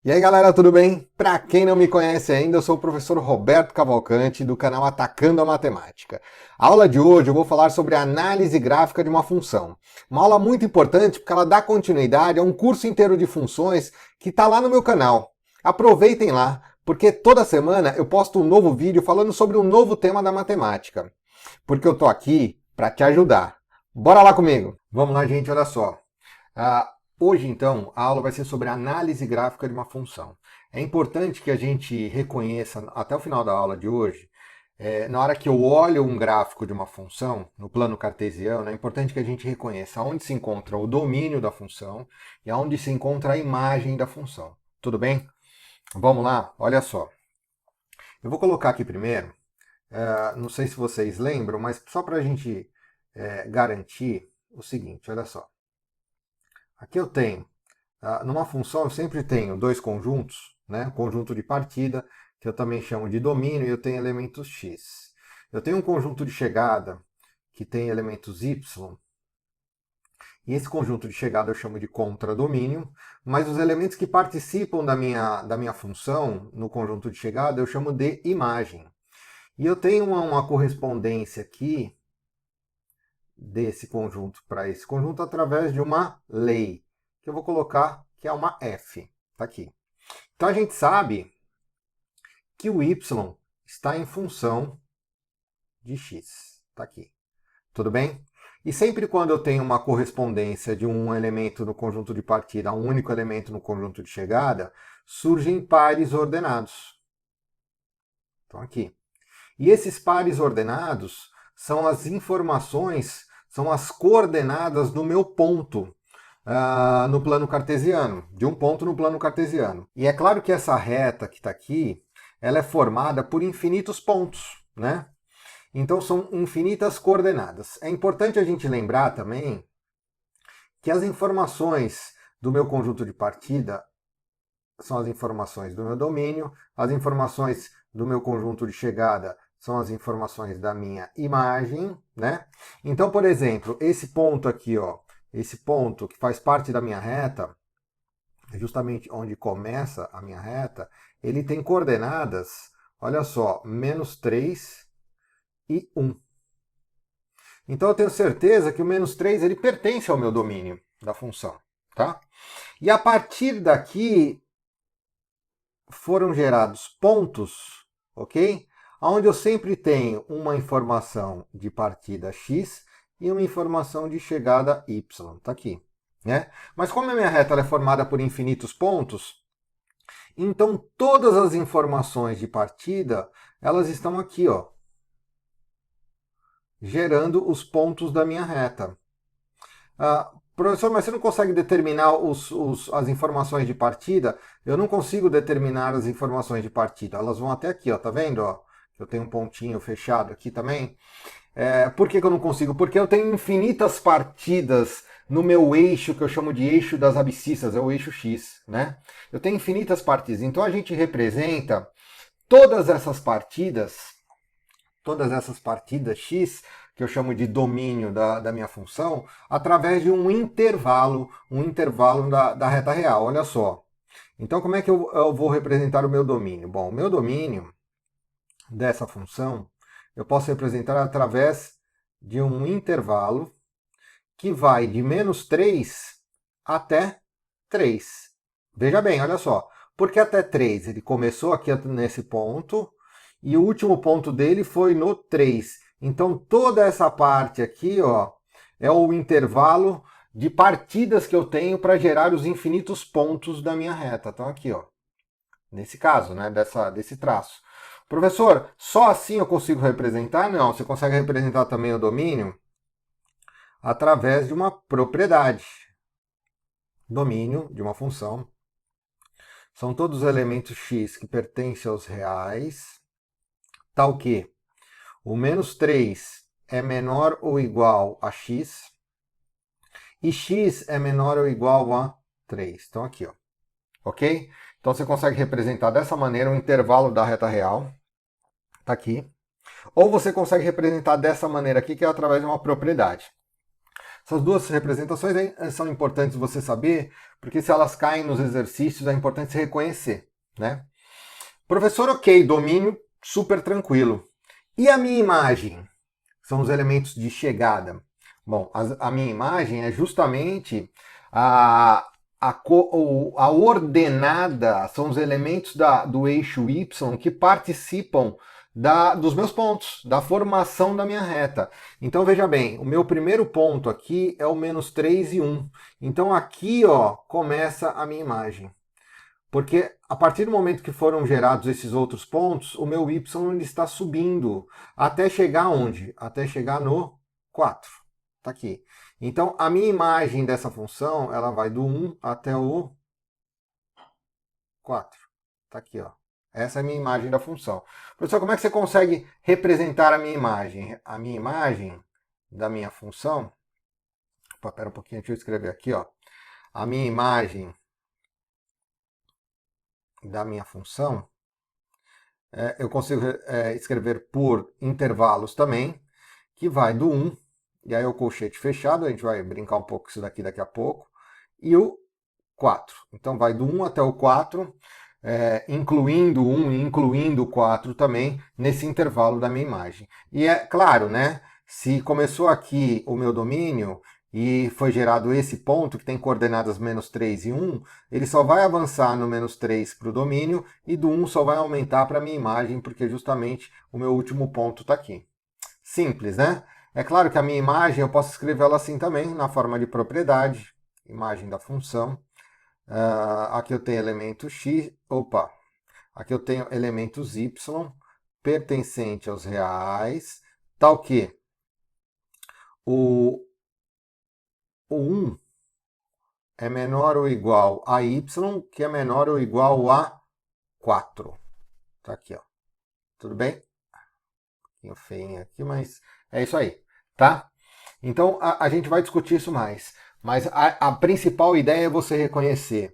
E aí galera, tudo bem? Para quem não me conhece ainda, eu sou o professor Roberto Cavalcante do canal Atacando a Matemática. A aula de hoje eu vou falar sobre a análise gráfica de uma função. Uma aula muito importante porque ela dá continuidade a um curso inteiro de funções que está lá no meu canal. Aproveitem lá, porque toda semana eu posto um novo vídeo falando sobre um novo tema da matemática. Porque eu tô aqui para te ajudar. Bora lá comigo! Vamos lá, gente, olha só. Hoje, então, a aula vai ser sobre a análise gráfica de uma função. É importante que a gente reconheça, até o final da aula de hoje, na hora que eu olho um gráfico de uma função, no plano cartesiano, é importante que a gente reconheça onde se encontra o domínio da função e onde se encontra a imagem da função. Tudo bem? Vamos lá? Olha só. Eu vou colocar aqui primeiro, não sei se vocês lembram, mas só para a gente garantir o seguinte, olha só. Aqui eu tenho, numa função eu sempre tenho dois conjuntos, né? Um conjunto de partida, que eu também chamo de domínio, e eu tenho elementos x. Eu tenho um conjunto de chegada, que tem elementos y, e esse conjunto de chegada eu chamo de contradomínio, mas os elementos que participam da minha função no conjunto de chegada eu chamo de imagem. E eu tenho uma correspondência aqui desse conjunto para esse conjunto através de uma lei, que eu vou colocar que é uma f. Está aqui. Então a gente sabe que o y está em função de x. Está aqui. Tudo bem? E sempre quando eu tenho uma correspondência de um elemento no conjunto de partida a um único elemento no conjunto de chegada, surgem pares ordenados. Então aqui. E esses pares ordenados são as informações, são as coordenadas do meu ponto no plano cartesiano, de um ponto no plano cartesiano. E é claro que essa reta que está aqui, ela é formada por infinitos pontos, né? Então são infinitas coordenadas. É importante a gente lembrar também que as informações do meu conjunto de partida são as informações do meu domínio, as informações do meu conjunto de chegada são as informações da minha imagem, né? Então, por exemplo, esse ponto aqui, ó, esse ponto que faz parte da minha reta, justamente onde começa a minha reta, ele tem coordenadas, olha só, -3 e 1. Então eu tenho certeza que o -3 ele pertence ao meu domínio da função, tá? E a partir daqui foram gerados pontos, ok? Onde eu sempre tenho uma informação de partida x e uma informação de chegada y. Está aqui. Né? Mas como a minha reta é formada por infinitos pontos, então todas as informações de partida elas estão aqui, ó, gerando os pontos da minha reta. Professor, mas você não consegue determinar as informações de partida? Eu não consigo determinar as informações de partida. Elas vão até aqui, ó, tá vendo? Ó? Eu tenho um pontinho fechado aqui também. Por que eu não consigo? Porque eu tenho infinitas partidas no meu eixo, que eu chamo de eixo das abscissas, é o eixo x, né? Eu tenho infinitas partidas. Então a gente representa todas essas partidas x, que eu chamo de domínio da minha função, através de um intervalo da reta real. Olha só. Então, como é que eu vou representar o meu domínio? Bom, o meu domínio dessa função, eu posso representar através de um intervalo que vai de -3 até 3. Veja bem, olha só. Porque até 3? Ele começou aqui nesse ponto, e o último ponto dele foi no 3. Então, toda essa parte aqui, ó, é o intervalo de partidas que eu tenho para gerar os infinitos pontos da minha reta. Então, aqui, ó, nesse caso, né, desse traço. Professor, só assim eu consigo representar? Não, você consegue representar também o domínio através de uma propriedade. Domínio de uma função são todos os elementos x que pertencem aos reais, tal que o -3 é menor ou igual a x e x é menor ou igual a 3. Então aqui, ó. Ok? Então você consegue representar dessa maneira o intervalo da reta real. Está aqui. Ou você consegue representar dessa maneira aqui, que é através de uma propriedade. Essas duas representações são importantes você saber, porque se elas caem nos exercícios, é importante se reconhecer, né? Professor, ok, domínio, super tranquilo. E a minha imagem? São os elementos de chegada. Bom, a minha imagem é justamente a ordenada, são os elementos do eixo Y que participam dos meus pontos, da formação da minha reta. Então veja bem, o meu primeiro ponto aqui é o menos 3 e 1. Então aqui ó, começa a minha imagem. Porque a partir do momento que foram gerados esses outros pontos, o meu y ele está subindo até chegar onde? Até chegar no 4. Está aqui. Então, a minha imagem dessa função, ela vai do 1 até o 4. Está aqui, ó. Essa é a minha imagem da função. Professor, como é que você consegue representar a minha imagem? A minha imagem da minha função... Opa, pera um pouquinho, deixa eu escrever aqui, ó. A minha imagem da minha função, eu consigo escrever por intervalos também, que vai do 1, e aí o colchete fechado, a gente vai brincar um pouco com isso daqui a pouco, e o 4. Então vai do 1 até o 4, incluindo o 1 e incluindo o 4 também, nesse intervalo da minha imagem. E é claro, né, se começou aqui o meu domínio, e foi gerado esse ponto, que tem coordenadas menos 3 e 1, ele só vai avançar no menos 3 para o domínio, e do 1 só vai aumentar para a minha imagem, porque justamente o meu último ponto está aqui. Simples, né? É claro que a minha imagem eu posso escrevê-la assim também, na forma de propriedade, imagem da função. Aqui eu tenho elemento x, aqui eu tenho elementos y, pertencente aos reais, tal que o 1 é menor ou igual a y, que é menor ou igual a 4. Tá aqui, ó. Tudo bem? Um pouquinho feinho aqui, mas é isso aí, tá? Então, a gente vai discutir isso mais. Mas a principal ideia é você reconhecer,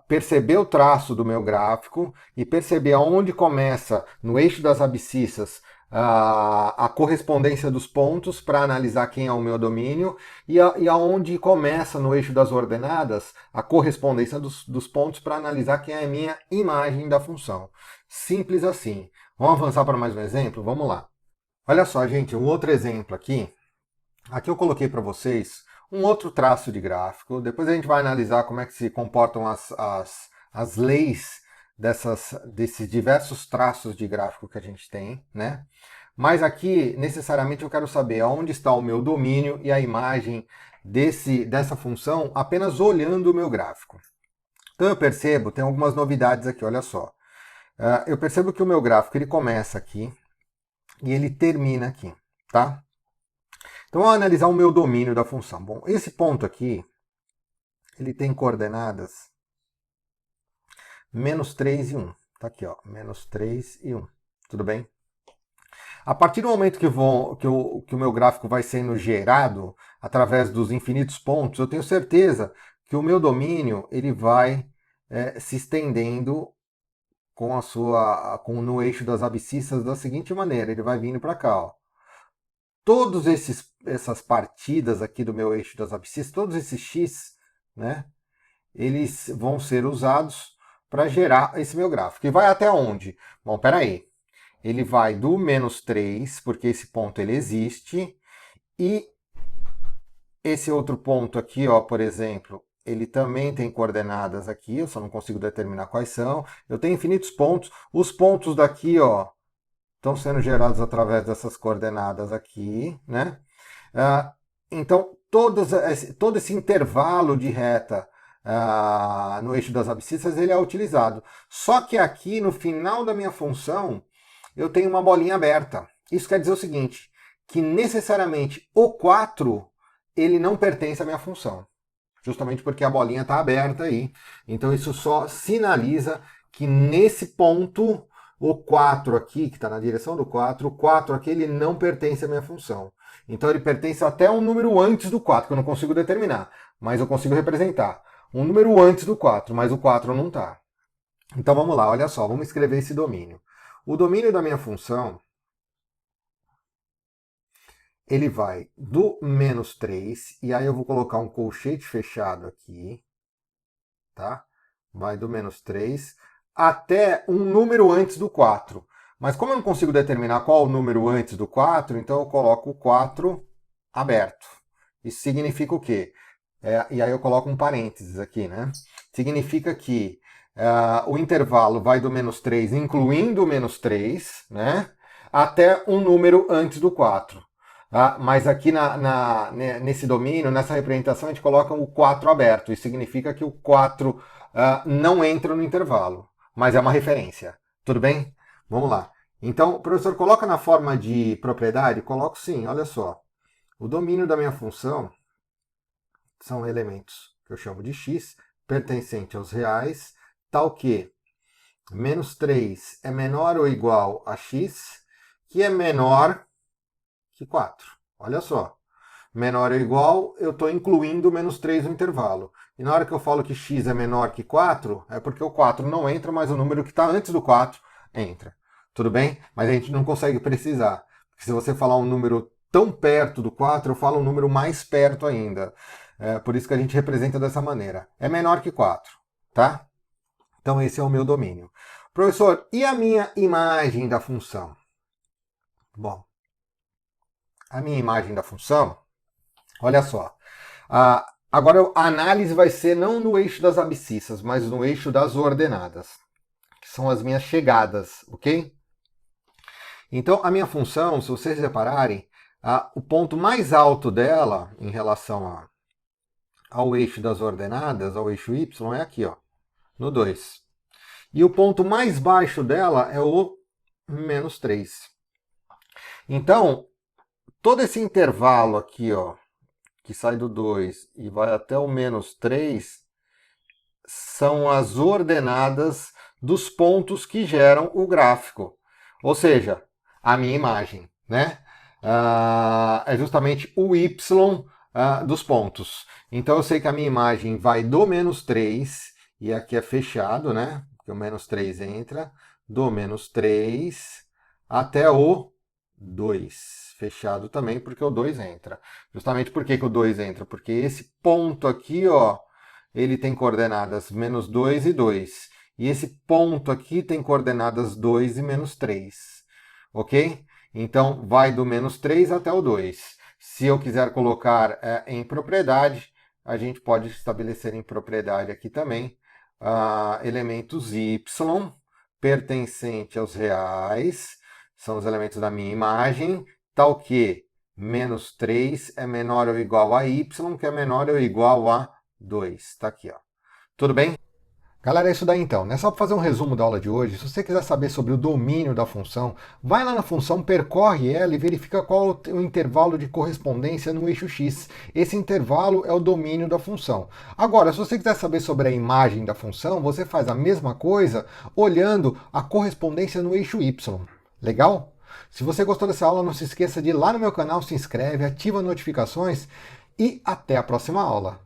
perceber o traço do meu gráfico e perceber aonde começa, no eixo das abscissas, a correspondência dos pontos para analisar quem é o meu domínio e aonde começa no eixo das ordenadas a correspondência dos pontos para analisar quem é a minha imagem da função. Simples assim. Vamos avançar para mais um exemplo? Vamos lá. Olha só, gente, um outro exemplo aqui. Aqui eu coloquei para vocês um outro traço de gráfico. Depois a gente vai analisar como é que se comportam as leis desses diversos traços de gráfico que a gente tem, né? Mas aqui, necessariamente, eu quero saber onde está o meu domínio e a imagem dessa função apenas olhando o meu gráfico. Então eu percebo, tem algumas novidades aqui, olha só. Eu percebo que o meu gráfico ele começa aqui e ele termina aqui, tá? Então vamos analisar o meu domínio da função. Bom, esse ponto aqui, ele tem coordenadas menos 3 e 1. Tá aqui, ó, menos 3 e 1. Tudo bem? A partir do momento que o meu gráfico vai sendo gerado através dos infinitos pontos, eu tenho certeza que o meu domínio ele vai se estendendo no eixo das abscissas da seguinte maneira. Ele vai vindo para cá, ó. Todas essas partidas aqui do meu eixo das abscissas, todos esses x, né, eles vão ser usados para gerar esse meu gráfico. E vai até onde? Bom, peraí. Ele vai do menos 3, porque esse ponto ele existe, e esse outro ponto aqui, ó, por exemplo, ele também tem coordenadas aqui, eu só não consigo determinar quais são. Eu tenho infinitos pontos. Os pontos daqui, ó, estão sendo gerados através dessas coordenadas aqui, né? Então, todo esse intervalo de reta no eixo das abscissas, ele é utilizado. Só que aqui, no final da minha função, eu tenho uma bolinha aberta. Isso quer dizer o seguinte, que necessariamente o 4, ele não pertence à minha função. Justamente porque a bolinha está aberta aí. Então, isso só sinaliza que nesse ponto, o 4 aqui, que está na direção do 4, o 4 aqui ele não pertence à minha função. Então ele pertence até um número antes do 4, que eu não consigo determinar, mas eu consigo representar. Um número antes do 4, mas o 4 não está. Então vamos lá, olha só, vamos escrever esse domínio. O domínio da minha função, ele vai do menos 3, e aí eu vou colocar um colchete fechado aqui, tá? Vai do menos 3 até um número antes do 4. Mas como eu não consigo determinar qual o número antes do 4, então eu coloco o 4 aberto. Isso significa o quê? E aí eu coloco um parênteses aqui, né? Significa que o intervalo vai do menos 3, incluindo o menos 3, né? Até um número antes do 4. Mas aqui nesse domínio, nessa representação, a gente coloca o 4 aberto. Isso significa que o 4 não entra no intervalo, mas é uma referência. Tudo bem? Vamos lá. Então, professor, coloca na forma de propriedade? Coloco sim, olha só. O domínio da minha função são elementos que eu chamo de x, pertencente aos reais, tal que menos 3 é menor ou igual a x, que é menor que 4. Olha só. Menor ou igual, eu estou incluindo menos 3 no intervalo. E na hora que eu falo que x é menor que 4, é porque o 4 não entra, mas o número que está antes do 4 entra. Tudo bem? Mas a gente não consegue precisar. Porque se você falar um número tão perto do 4, eu falo um número mais perto ainda. Por isso que a gente representa dessa maneira. É menor que 4, tá? Então esse é o meu domínio. Professor, e a minha imagem da função? Bom, a minha imagem da função, olha só. Agora a análise vai ser não no eixo das abscissas, mas no eixo das ordenadas, que são as minhas chegadas, ok? Então a minha função, se vocês repararem, o ponto mais alto dela em relação ao eixo das ordenadas, ao eixo y, é aqui, ó, no 2. E o ponto mais baixo dela é o menos 3. Então, todo esse intervalo aqui, ó, que sai do 2 e vai até o menos 3, são as ordenadas dos pontos que geram o gráfico. Ou seja, a minha imagem, né? É justamente o y dos pontos. Então eu sei que a minha imagem vai do menos 3, e aqui é fechado, né? Porque o menos 3 entra, do menos 3 até o 2. Fechado também, porque o 2 entra. Justamente por que o 2 entra? Porque esse ponto aqui, ó, ele tem coordenadas menos 2 e 2. E esse ponto aqui tem coordenadas 2 e menos 3. Ok? Então, vai do menos 3 até o 2. Se eu quiser colocar em propriedade, a gente pode estabelecer em propriedade aqui também elementos y pertencente aos reais, são os elementos da minha imagem, tal que menos 3 é menor ou igual a y, que é menor ou igual a 2. Está aqui, ó. Tudo bem? Galera, é isso daí então, né? Só para fazer um resumo da aula de hoje, se você quiser saber sobre o domínio da função, vai lá na função, percorre ela e verifica qual é o intervalo de correspondência no eixo x. Esse intervalo é o domínio da função. Agora, se você quiser saber sobre a imagem da função, você faz a mesma coisa olhando a correspondência no eixo y. Legal? Se você gostou dessa aula, não se esqueça de ir lá no meu canal, se inscreve, ativa as notificações e até a próxima aula.